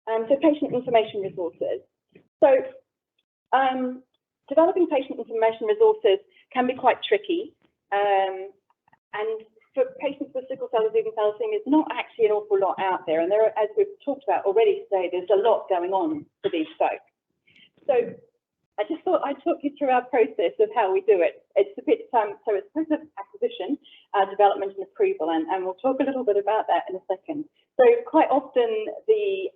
So patient information resources. So developing patient information resources can be quite tricky. And for patients with sickle cell disease and thalassemia, there's not actually an awful lot out there. And there are, as we've talked about already today, there's a lot going on for these folks. So I just thought I'd talk you through our process of how we do it. It's a bit, so it's a process of acquisition, development and approval, and we'll talk a little bit about that in a second. So quite often the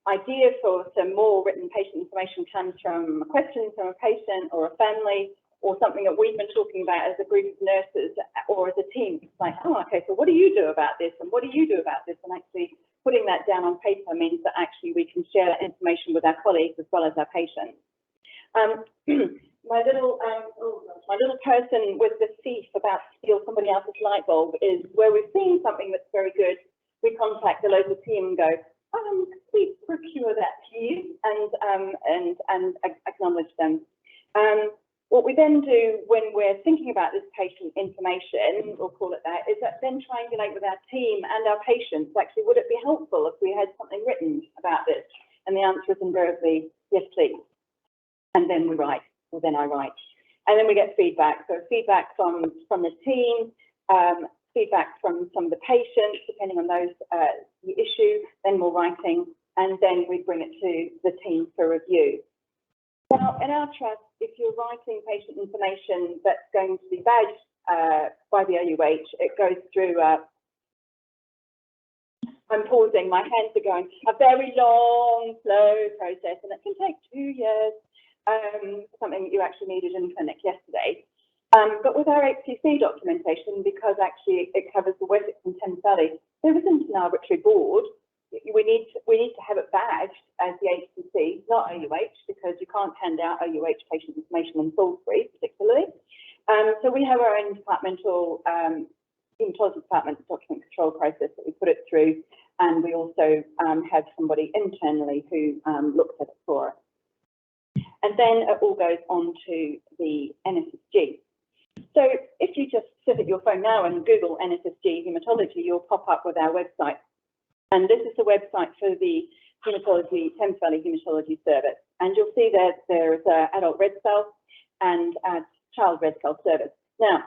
idea for some more written patient information comes from a question from a patient or a family, or something that we've been talking about as a group of nurses or as a team. It's like, oh, okay, so what do you do about this? And what do you do about this? And actually putting that down on paper means that actually we can share that information with our colleagues as well as our patients. My little person with the thief about to steal somebody else's light bulb is where we've seen something that's very good, we contact the local team and go, please procure that, please, and acknowledge them. What we then do when we're thinking about this patient information, we'll call it that, is that then triangulate with our team and our patients. Actually, would it be helpful if we had something written about this? And the answer is invariably, yes, please. And then we write, or then I write. And then we get feedback. So feedback from the team, feedback from some of the patients, depending on those, the issue, then more writing, and then we bring it to the team for review. Now, in our trust, if you're writing patient information that's going to be badged by the OUH, it goes through, I'm pausing, my hands are going, a very long, slow process, and it can take 2 years, something that you actually needed in clinic yesterday. But with our HCC documentation, because actually it covers the Wessex and Thames Valley, there isn't an arbitrary board. We need to have it badged as the HCC, not OUH, because you can't hand out OUH patient information in Salisbury, particularly. So we have our own departmental hematology department document control process that we put it through, and we also have somebody internally who looks at it for us. And then it all goes on to the NSSG. So if you just sit at your phone now and Google NSSG hematology, you'll pop up with our website. And this is the website for the Hematology, Thames Valley Hematology Service. And you'll see that there's an adult red cell and a child red cell service. Now,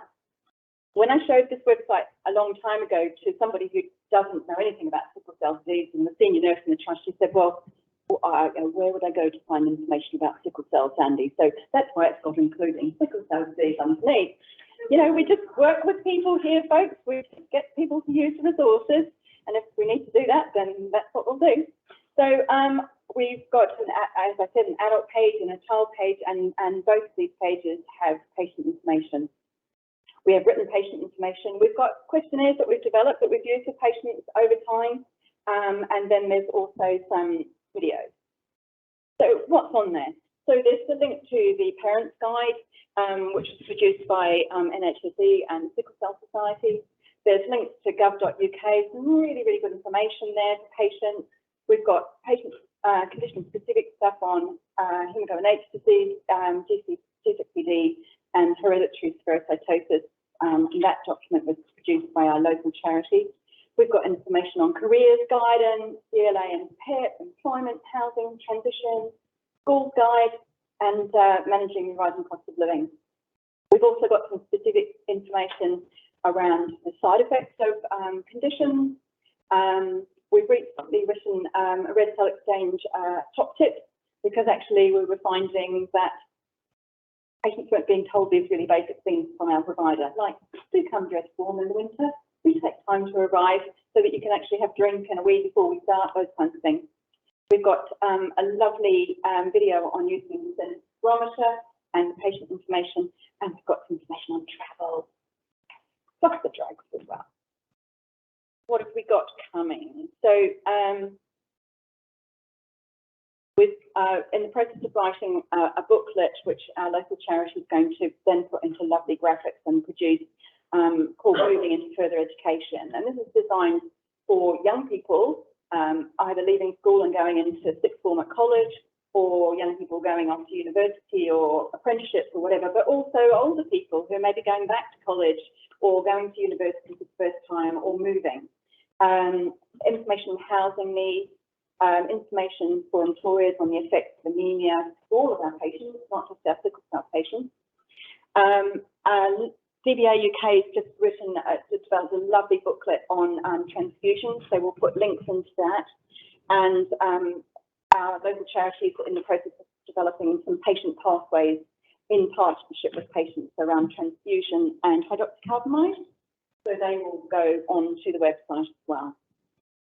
when I showed this website a long time ago to somebody who doesn't know anything about sickle cell disease, and the senior nurse in the trust, she said, well, where would I go to find information about sickle cell, Sandy? So that's why it's got including sickle cell disease underneath. You know, we just work with people here, folks. We just get people to use the resources. And if we need to do that, then that's what we'll do. So we've got, as I said, an adult page and a child page, and both of these pages have patient information. We have written patient information. We've got questionnaires that we've developed that we've used with patients over time. And then there's also some videos. So what's on there? So there's the link to the Parents Guide, which was produced by NHSE and Sickle Cell Society. There's links to gov.uk, some really, really good information there for patients. We've got patient condition-specific stuff on hemoglobinopathy, G6PD, and hereditary spherocytosis. And that document was produced by our local charity. We've got information on careers guidance, CLA and PEP, employment, housing, transition, schools guide, and managing the rising cost of living. We've also got some specific information around the side effects of conditions. We've recently written a red cell exchange top tip, because actually we were finding that patients weren't being told these really basic things from our provider, like do come dressed warm in the winter, we take time to arrive so that you can actually have a drink and a wee before we start, those kinds of things. We've got a lovely video on using the barometer and patient information, and we've got some information on travel, plus the drugs as well. What have we got coming? So in the process of writing a booklet, which our local charity is going to then put into lovely graphics and produce, called Moving into Further Education. And this is designed for young people, either leaving school and going into sixth form at college, or young people going off to university or apprenticeships or whatever, but also older people who may be going back to college or going to university for the first time or moving. Information on housing needs, information for employers on the effects of anemia for all of our patients, not just our sickle cell patients. And DBA UK has just developed a lovely booklet on transfusion, so we'll put links into that. And our local charities are in the process of developing some patient pathways in partnership with patients around transfusion and hydroxycarbamide, so they will go on to the website as well.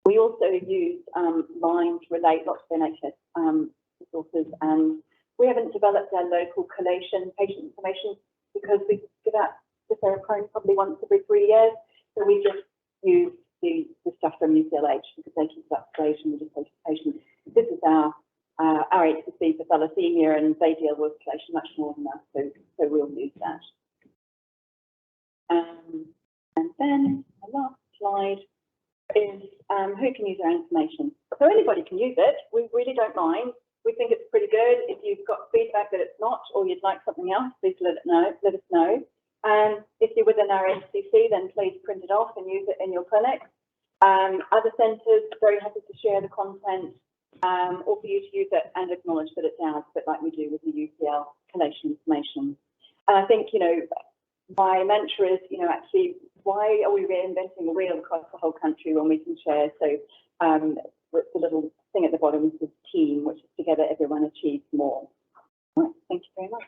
We also use Line to relate lots of NHS resources, and we haven't developed our local collation patient information because we give out deferoprone probably once every 3 years, so we just use the stuff from UCLH because they keep it up to date and we just say to patients, this is our HCC for thalassemia, and they deal with collation much more than us, so we'll use that. And then the last slide is who can use our information. So anybody can use it. We really don't mind. We think it's pretty good. If you've got feedback that it's not, or you'd like something else, please let us know. And if you're within our HCC, then please print it off and use it in your clinic. Other centres, very happy to share the content, or for you to use it and acknowledge that it's ours, but like we do with the UCL collation information. And I think, my mantra is, actually, why are we reinventing the wheel across the whole country when we can share? So with the little thing at the bottom is the team, which is together everyone achieves more. Right, thank you very much.